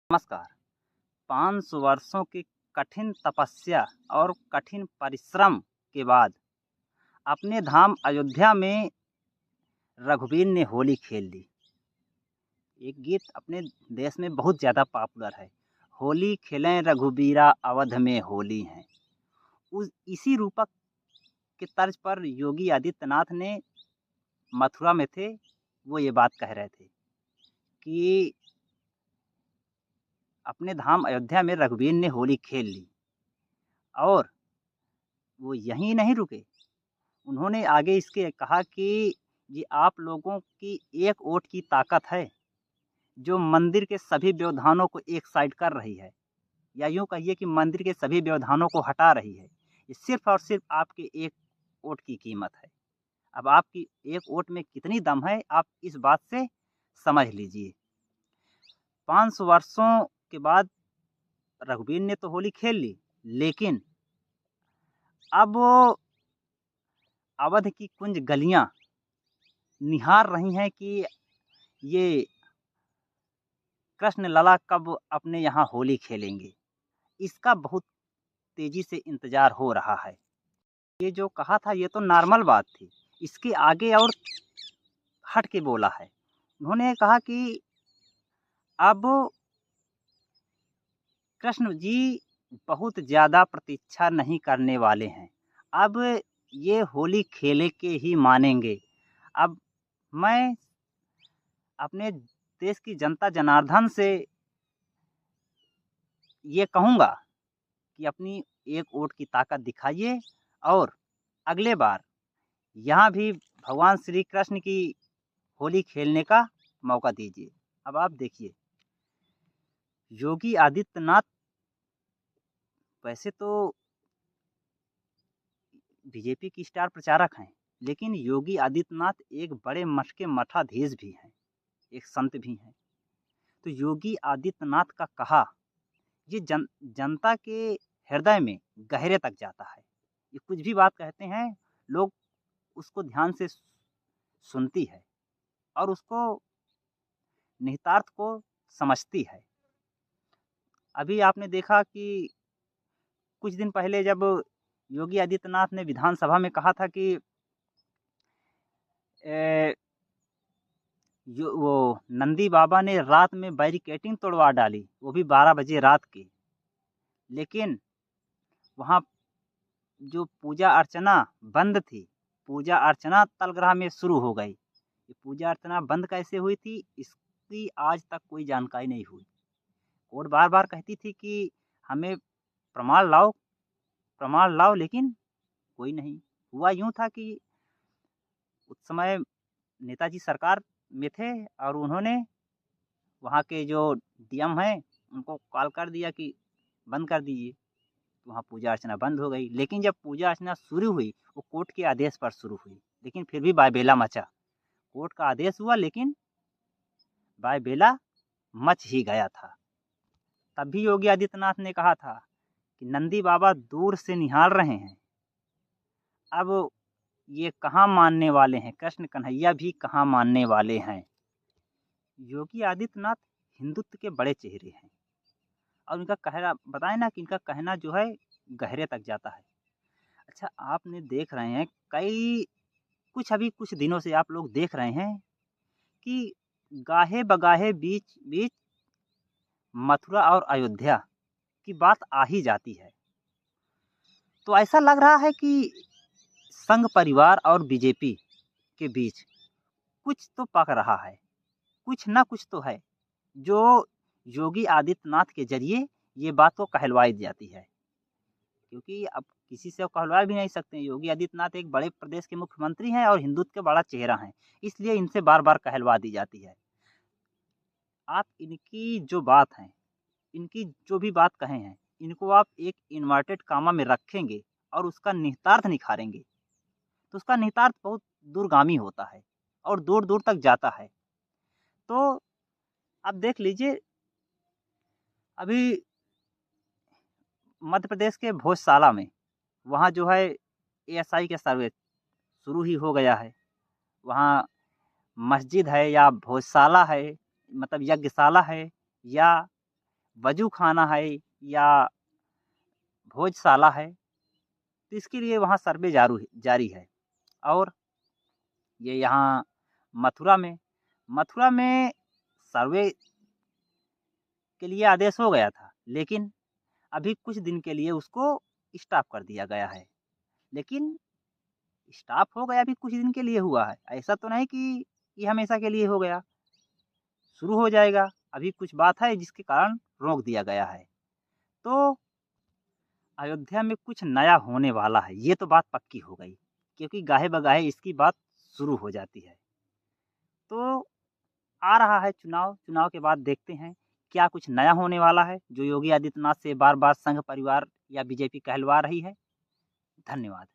नमस्कार। 500 वर्षों की कठिन तपस्या और कठिन परिश्रम के बाद अपने धाम अयोध्या में रघुवीर ने होली खेल ली। एक गीत अपने देश में बहुत ज़्यादा पॉपुलर है, होली खेलें रघुबीरा अवध में होली है। उस इसी रूपक के तर्ज पर योगी आदित्यनाथ ने मथुरा में थे, वो ये बात कह रहे थे कि अपने धाम अयोध्या में रघुवीर ने होली खेल ली। और वो यहीं नहीं रुके, उन्होंने आगे इसके कहा कि ये आप लोगों की एक वोट की ताकत है जो मंदिर के सभी व्यवधानों को एक साइड कर रही है, या यूँ कहिए कि मंदिर के सभी व्यवधानों को हटा रही है। ये सिर्फ़ और सिर्फ़ आपके एक वोट की कीमत है। अब आपकी एक वोट में कितनी दम है, आप इस बात से समझ लीजिए। 500 वर्षों के बाद रघुवीर ने तो होली खेल ली, लेकिन अब वो अवध की कुंज गलियाँ निहार रही हैं कि ये कृष्ण लला कब अपने यहाँ होली खेलेंगे। इसका बहुत तेज़ी से इंतज़ार हो रहा है। ये जो कहा था ये तो नॉर्मल बात थी, इसके आगे और हट के बोला है। उन्होंने कहा कि अब कृष्ण जी बहुत ज़्यादा प्रतीक्षा नहीं करने वाले हैं। अब ये होली खेले के ही मानेंगे। अब मैं अपने देश की जनता जनार्दन से ये कहूँगा कि अपनी एक वोट की ताकत दिखाइए और अगले बार यहाँ भी भगवान श्री कृष्ण की होली खेलने का मौका दीजिए। अब आप देखिए, योगी आदित्यनाथ वैसे तो बीजेपी की स्टार प्रचारक हैं, लेकिन योगी आदित्यनाथ एक बड़े मठ के मठाधीश भी हैं, एक संत भी हैं। तो योगी आदित्यनाथ का कहा ये जनता के हृदय में गहरे तक जाता है। ये कुछ भी बात कहते हैं, लोग उसको ध्यान से सुनती है और उसको निहितार्थ को समझती है। अभी आपने देखा कि कुछ दिन पहले जब योगी आदित्यनाथ ने विधानसभा में कहा था कि जो वो नंदी बाबा ने रात में बैरिकेडिंग तोड़वा डाली, वो भी 12 बजे रात की। लेकिन वहाँ जो पूजा अर्चना बंद थी, पूजा अर्चना तलग्राह में शुरू हो गई। ये पूजा अर्चना बंद कैसे हुई थी, इसकी आज तक कोई जानकारी नहीं हुई। कोर्ट बार-बार कहती थी कि हमें प्रमाण लाओ, प्रमाण लाओ, लेकिन कोई नहीं। हुआ यूँ था कि उस समय नेताजी सरकार में थे और उन्होंने वहाँ के जो डीएम हैं, उनको कॉल कर दिया कि बंद कर दीजिए। तो वहाँ पूजा अर्चना बंद हो गई। लेकिन जब पूजा अर्चना शुरू हुई, वो कोर्ट के आदेश पर शुरू हुई, लेकिन फिर भी वायबेला मचा। कोर्ट का आदेश हुआ, लेकिन वायबेला मच ही गया था। तब भी योगी आदित्यनाथ ने कहा था कि नंदी बाबा दूर से निहार रहे हैं। अब ये कहाँ मानने वाले हैं, कृष्ण कन्हैया भी कहाँ मानने वाले हैं। योगी आदित्यनाथ हिंदुत्व के बड़े चेहरे हैं और इनका कहना बताएँ ना कि इनका कहना जो है गहरे तक जाता है। अच्छा, आपने देख रहे हैं अभी कुछ दिनों से आप लोग देख रहे हैं कि गाहे-बगाहे बीच-बीच मथुरा और अयोध्या की बात आ ही जाती है। तो ऐसा लग रहा है कि संघ परिवार और बीजेपी के बीच कुछ तो पक रहा है, कुछ ना कुछ तो है, जो योगी आदित्यनाथ के ज़रिए ये बात तो कहलवाई जाती है। क्योंकि अब किसी से कहलवा भी नहीं सकते हैं। योगी आदित्यनाथ एक बड़े प्रदेश के मुख्यमंत्री हैं और हिंदुत्व का बड़ा चेहरा हैं, इसलिए इनसे बार-बार कहलवा दी जाती है। आप इनकी जो बात है, इनकी जो भी बात कहे हैं, इनको आप एक इन्वर्टेड कामा में रखेंगे और उसका निहितार्थ निखारेंगे, तो उसका निहितार्थ बहुत दूरगामी होता है और दूर-दूर तक जाता है। तो आप देख लीजिए, अभी मध्य प्रदेश के भोजशाला में, वहाँ जो है एएसआई का सर्वे शुरू ही हो गया है। वहाँ मस्जिद है या भोजशाला है, मतलब यज्ञशाला है या वजू खाना है या भोजशाला है, तो इसके लिए वहाँ सर्वे जारी है। और ये यहाँ मथुरा में सर्वे के लिए आदेश हो गया था, लेकिन अभी कुछ दिन के लिए उसको स्टॉप कर दिया गया है। लेकिन स्टॉप हो गया अभी कुछ दिन के लिए हुआ है, ऐसा तो नहीं कि ये हमेशा के लिए हो गया, शुरू हो जाएगा। अभी कुछ बात है जिसके कारण रोक दिया गया है। तो अयोध्या में कुछ नया होने वाला है, ये तो बात पक्की हो गई, क्योंकि गाहे बगाहे इसकी बात शुरू हो जाती है। तो आ रहा है चुनाव के बाद देखते हैं क्या कुछ नया होने वाला है, जो योगी आदित्यनाथ से बार-बार संघ परिवार या बीजेपी कहलवा रही है। धन्यवाद।